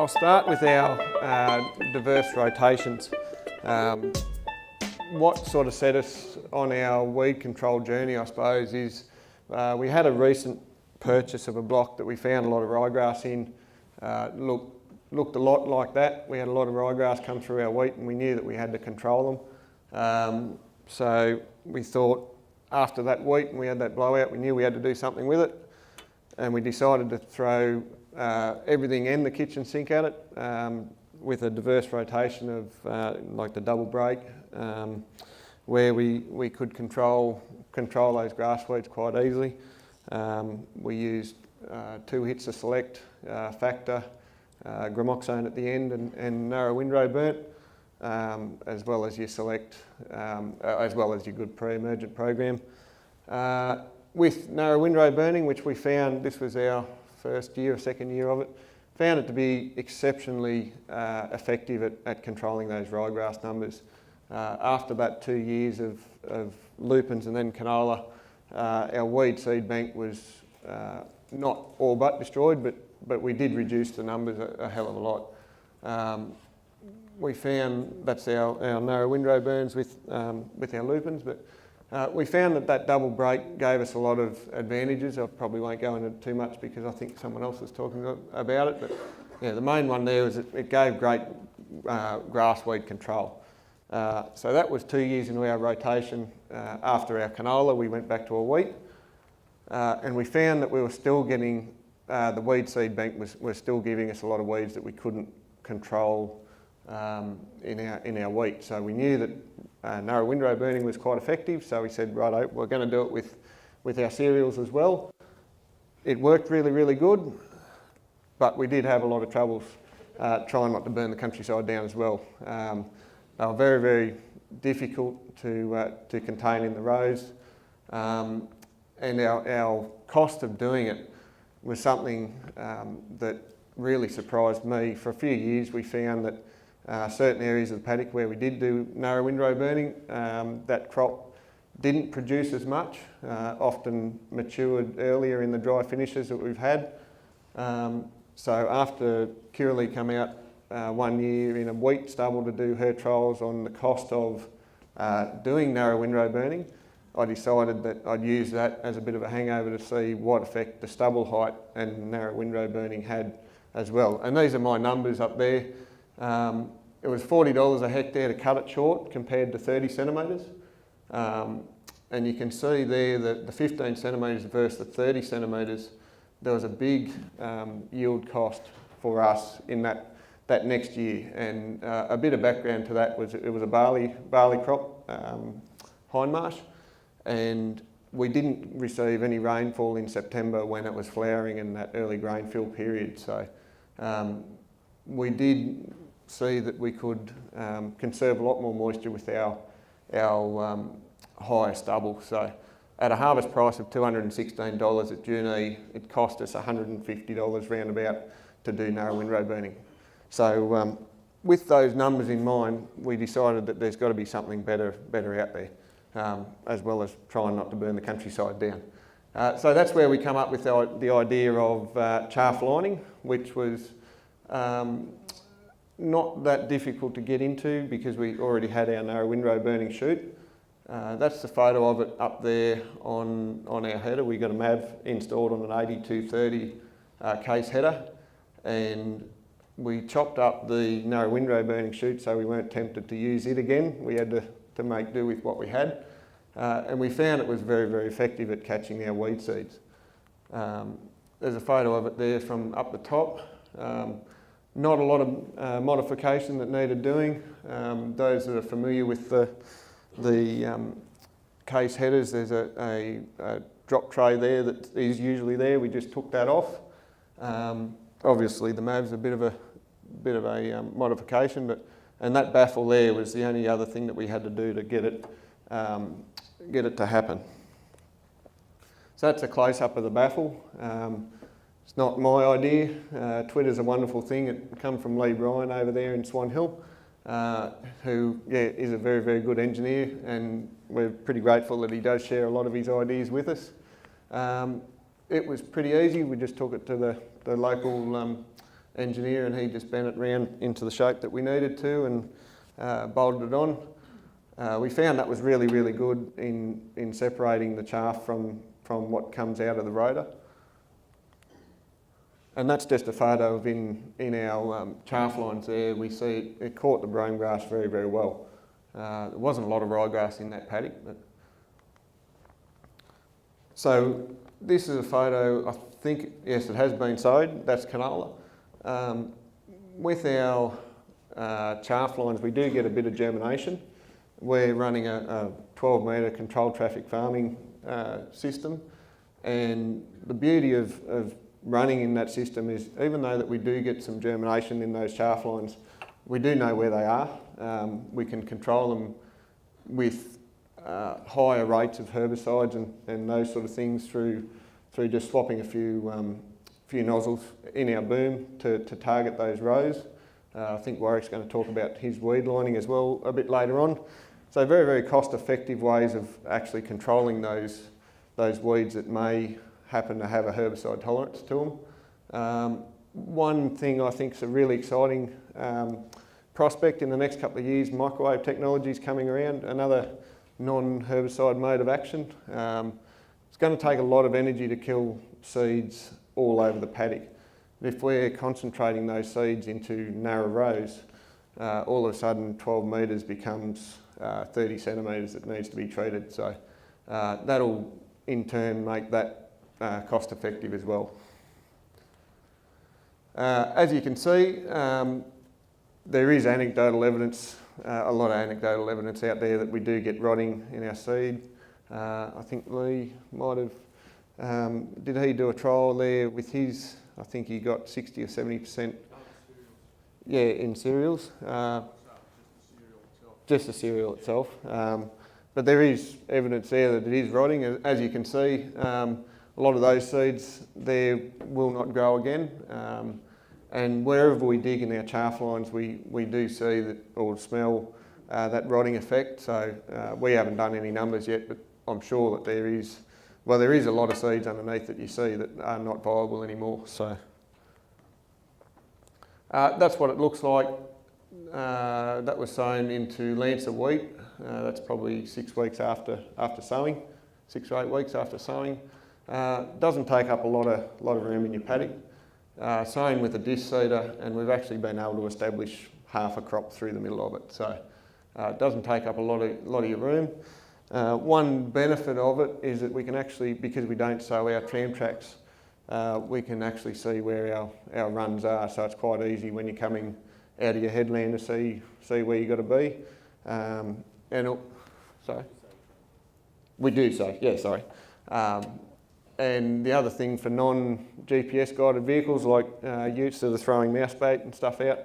I'll start with our diverse rotations. What sort of set us on our weed control journey, I suppose, is we had a recent purchase of a block that we found a lot of ryegrass in. Looked a lot like that. We had a lot of ryegrass come through our wheat and we knew that we had to control them. So we thought after that wheat and we had that blowout, we knew we had to do something with it. And we decided to throw everything and the kitchen sink at it with a diverse rotation of like the double break, where we could control those grass weeds quite easily. We used 2 hits of select, factor, gramoxone at the end and narrow windrow burnt, as well as your select, as well as your good pre-emergent program. With narrow windrow burning, which we found, this was our first year or second year of it, found it to be exceptionally effective at controlling those ryegrass numbers. After that 2 years of lupins and then canola, our weed seed bank was not all but destroyed, but we did reduce the numbers a hell of a lot. We found that's our narrow windrow burns with our lupins, but we found that double break gave us a lot of advantages. I probably won't go into too much because I think someone else was talking about it, but yeah, the main one there was it gave great grass weed control. So that was 2 years into our rotation. After our canola, we went back to a wheat, and we found that we were still getting, the weed seed bank was still giving us a lot of weeds that we couldn't control in our wheat. So we knew that narrow windrow burning was quite effective, so we said, righto, we're going to do it with our cereals as well. It worked really, really good, but we did have a lot of troubles trying not to burn the countryside down as well. They were very, very difficult to contain in the rows, and our cost of doing it was something that really surprised me. For a few years we found that certain areas of the paddock where we did do narrow windrow burning, that crop didn't produce as much, often matured earlier in the dry finishes that we've had. So after Kiralee come out 1 year in a wheat stubble to do her trials on the cost of doing narrow windrow burning, I decided that I'd use that as a bit of a hangover to see what effect the stubble height and narrow windrow burning had as well. And these are my numbers up there. It was $40 a hectare to cut it short compared to 30 centimetres. And you can see there that the 15 centimetres versus the 30 centimetres, there was a big yield cost for us in that next year. And a bit of background to that was it was a barley crop, hindmarsh, and we didn't receive any rainfall in September when it was flowering in that early grain fill period. So we did see that we could conserve a lot more moisture with our higher stubble. So at a harvest price of $216 at Junee, it cost us $150 roundabout to do narrow windrow burning. So with those numbers in mind, we decided that there's got to be something better out there, as well as trying not to burn the countryside down. So that's where we come up with the idea of chaff lining, which was not that difficult to get into because we already had our narrow windrow burning chute. That's the photo of it up there on our header. We got a MAV installed on an 8230 case header, and we chopped up the narrow windrow burning chute so we weren't tempted to use it again. We had to make do with what we had, and we found it was very, very effective at catching our weed seeds. There's a photo of it there from up the top. Not a lot of modification that needed doing. Those that are familiar with the case headers, there's a drop tray there that is usually there. We just took that off. Obviously the MAV's a bit of a modification, and that baffle there was the only other thing that we had to do to get it to happen. So that's a close-up of the baffle. It's not my idea. Twitter's a wonderful thing. It come from Lee Bryan over there in Swan Hill, who is a very, very good engineer, and we're pretty grateful that he does share a lot of his ideas with us. It was pretty easy. We just took it to the local engineer, and he just bent it round into the shape that we needed to and bolted it on. We found that was really, really good in separating the chaff from what comes out of the rotor. And that's just a photo of in our chaff lines there. We see it caught the brome grass very, very well. There wasn't a lot of ryegrass in that paddock. So this is a photo, I think, yes, it has been sowed. That's canola. With our chaff lines, we do get a bit of germination. We're running a 12 metre controlled traffic farming system, and the beauty of running in that system is, even though that we do get some germination in those chaff lines, we do know where they are. We can control them with higher rates of herbicides and those sort of things through just swapping a few nozzles in our boom to target those rows. I think Warwick's going to talk about his weed lining as well a bit later on. So very, very cost-effective ways of actually controlling those weeds that may happen to have a herbicide tolerance to them. One thing I think is a really exciting prospect in the next couple of years, microwave technology is coming around, another non-herbicide mode of action. It's going to take a lot of energy to kill seeds all over the paddock. If we're concentrating those seeds into narrow rows, all of a sudden 12 metres becomes 30 centimetres that needs to be treated. So that'll in turn make that cost effective as well. As you can see, there is anecdotal evidence, a lot of anecdotal evidence out there that we do get rotting in our seed. I think Lee might have, did he do a trial there with his, I think he got 60 or 70%. Yeah, in cereals. Just the cereal itself. But there is evidence there that it is rotting. As you can see, a lot of those seeds there will not grow again. And wherever we dig in our chaff lines, we do see that or smell that rotting effect. So we haven't done any numbers yet, but I'm sure that there is a lot of seeds underneath that you see that are not viable anymore. So that's what it looks like. That was sown into Lancer wheat. That's probably 6 weeks after sowing, 6 or 8 weeks after sowing. Doesn't take up a lot of room in your paddock. Sown with a disc seeder, and we've actually been able to establish half a crop through the middle of it. So it doesn't take up a lot of your room. One benefit of it is that we can actually, because we don't sow our tram tracks, we can actually see where our runs are. So it's quite easy when you're coming out of your headland to see where you've got to be. Sorry? We do so, yeah, sorry. And the other thing for non-GPS guided vehicles like utes that are throwing mouse bait and stuff out,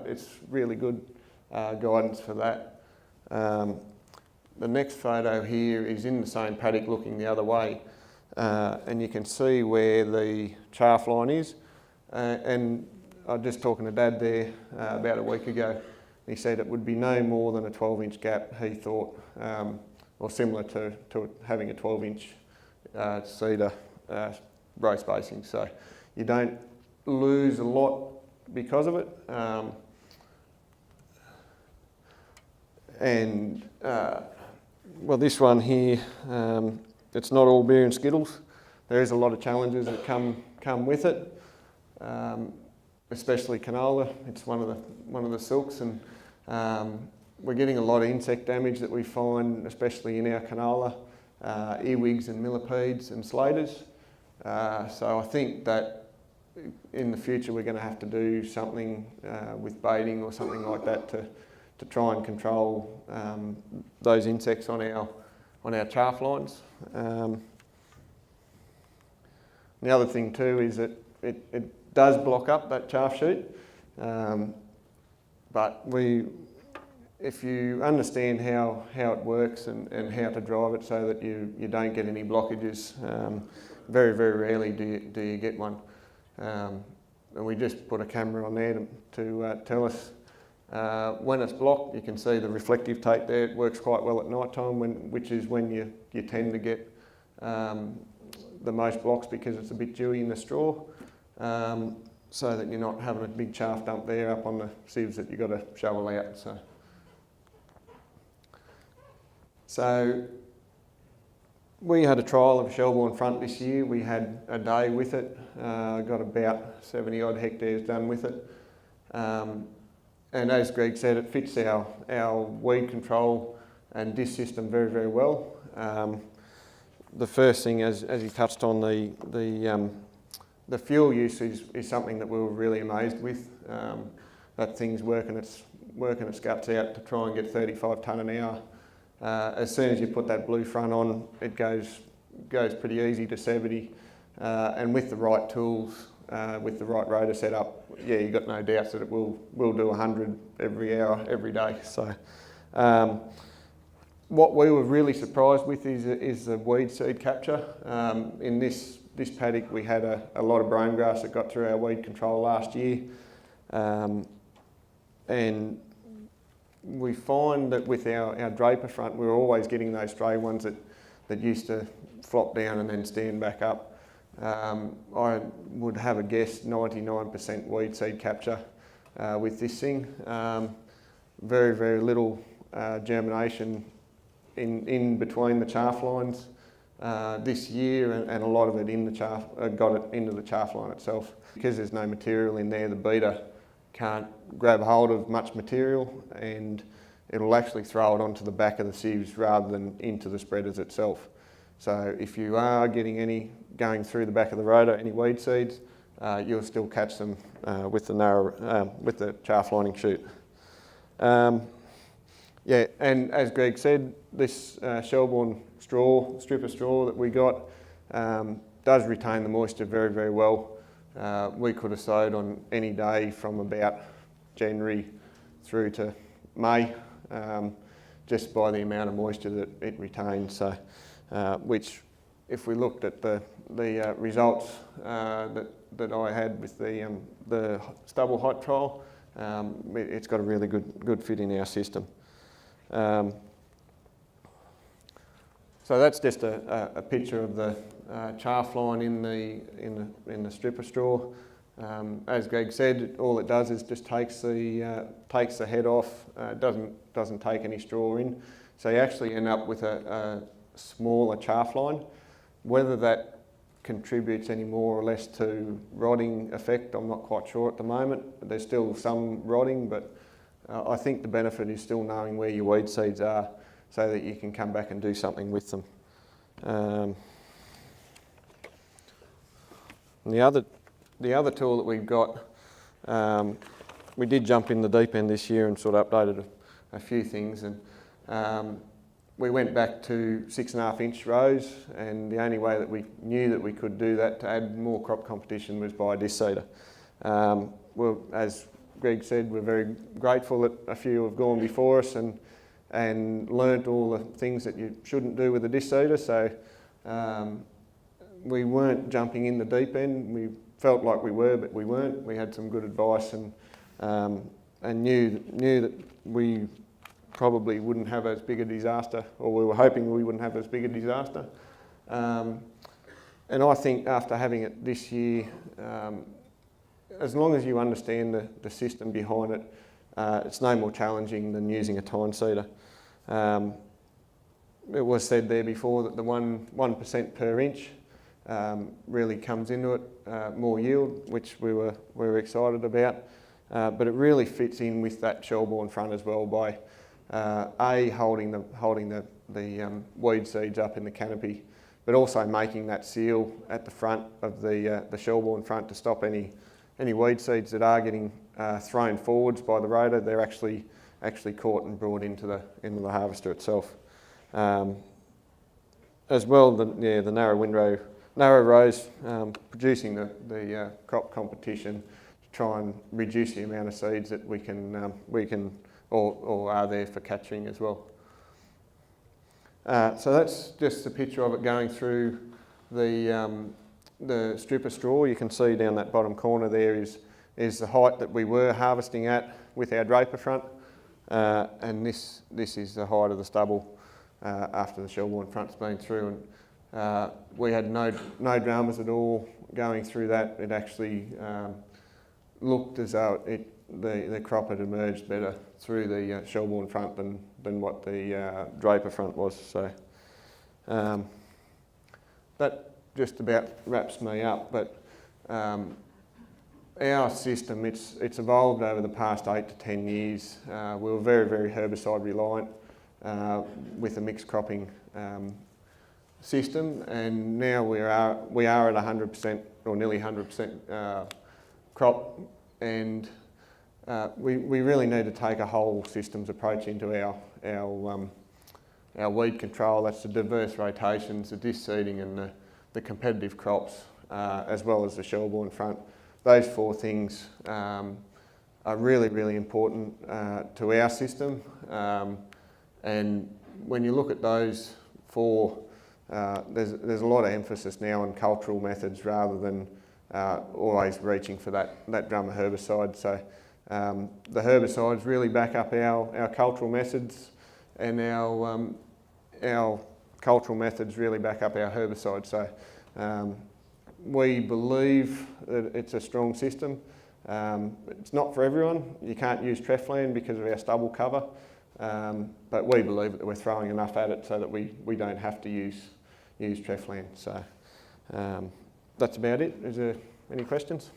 it's really good guidance for that. The next photo here is in the same paddock looking the other way, and you can see where the chaff line is. And I was just talking to Dad there about a week ago. He said it would be no more than a 12-inch gap, he thought, or similar to having a 12-inch cedar row spacing. So you don't lose a lot because of it. Well, this one here, it's not all beer and skittles. There is a lot of challenges that come with it, especially canola. It's one of the silks, and we're getting a lot of insect damage that we find, especially in our canola, earwigs and millipedes and slaters. So I think that in the future we're going to have to do something with baiting or something like that to try and control those insects on our chaff lines. The other thing too is that it does block up that chaff chute, but if you understand how it works and how to drive it so that you don't get any blockages, very, very rarely do you get one. And we just put a camera on there to tell us when it's blocked. You can see the reflective tape there. It works quite well at night time, which is when you tend to get the most blocks because it's a bit dewy in the straw. so that you're not having a big chaff dump there up on the sieves that you've got to shovel out. So we had a trial of a Shelbourne front this year. We had a day with it, got about 70 odd hectares done with it. And as Greg said, it fits our weed control and disc system very, very well. The first thing, as he touched on, the fuel use is something that we were really amazed with. That thing's working its guts out to try and get 35 tonne an hour. As soon as you put that blue front on, it goes pretty easy to 70, and with the right tools, with the right rotor setup, yeah, you've got no doubts that it will do 100 every hour, every day. So, what we were really surprised with is the weed seed capture. In this paddock, we had a lot of brome grass that got through our weed control last year, and we find that with our draper front, we're always getting those stray ones that used to flop down and then stand back up. I would have a guess 99% weed seed capture with this thing. Very, very little germination in between the chaff lines this year, and a lot of it in the chaff, got it into the chaff line itself. Because there's no material in there, the beater can't grab hold of much material, and it'll actually throw it onto the back of the sieves rather than into the spreaders itself. So if you are getting any going through the back of the rotor, any weed seeds, you'll still catch them with the chaff lining chute. Yeah, and as Greg said, this Shelbourne stripper straw that we got does retain the moisture very, very well. We could have sowed on any day from about January through to May, just by the amount of moisture that it retains. So, which, if we looked at the results that I had with the stubble hot trial, it's got a really good fit in our system. So that's just a picture of the chaff line in the stripper straw. As Greg said, all it does is just takes the head off. Doesn't take any straw in. So you actually end up with a smaller chaff line. Whether that contributes any more or less to rotting effect, I'm not quite sure at the moment. There's still some rotting, but I think the benefit is still knowing where your weed seeds are, so that you can come back and do something with them. And the other tool that we've got, we did jump in the deep end this year and sort of updated a few things, and we went back to 6.5 inch rows, and the only way that we knew that we could do that to add more crop competition was by a disc seeder. Well, as Greg said, we're very grateful that a few have gone before us and learnt all the things that you shouldn't do with a disc seeder. So we weren't jumping in the deep end. We felt like we were, but we weren't. We had some good advice and knew that we probably wouldn't have as big a disaster, or we were hoping we wouldn't have as big a disaster. And I think after having it this year, as long as you understand the system behind it, it's no more challenging than using a tine seeder. It was said there before that the 1% per inch really comes into it, more yield, which we were excited about. But it really fits in with that Shelbourne front as well by holding the weed seeds up in the canopy, but also making that seal at the front of the Shelbourne front to stop any weed seeds that are getting thrown forwards by the rotor. They're actually caught and brought into the harvester itself. As well, the narrow rows, producing the crop competition to try and reduce the amount of seeds that we can or are there for catching as well. So that's just a picture of it going through the stripper straw. You can see down that bottom corner there is the height that we were harvesting at with our draper front, and this is the height of the stubble after the Shelbourne front's been through. And we had no dramas at all going through that. It actually looked as though the crop had emerged better through the Shelbourne front than what the Draper front was. So that just about wraps me up. But our system, it's evolved over the past 8 to 10 years. We were very, very herbicide reliant with a mixed cropping system, and now we are at 100% or nearly 100% crop, and we really need to take a whole systems approach into our weed control. That's the diverse rotations, the disc seeding, and the competitive crops, as well as the Shelbourne front. Those 4 things are really, really important to our system, and when you look at those 4, there's a lot of emphasis now on cultural methods rather than always reaching for that drum of herbicide. So the herbicides really back up our cultural methods, and our cultural methods really back up our herbicides. So we believe that it's a strong system. It's not for everyone. You can't use Treflan because of our stubble cover, but we believe that we're throwing enough at it so that we don't have to use Treflan. So that's about it. Is there any questions?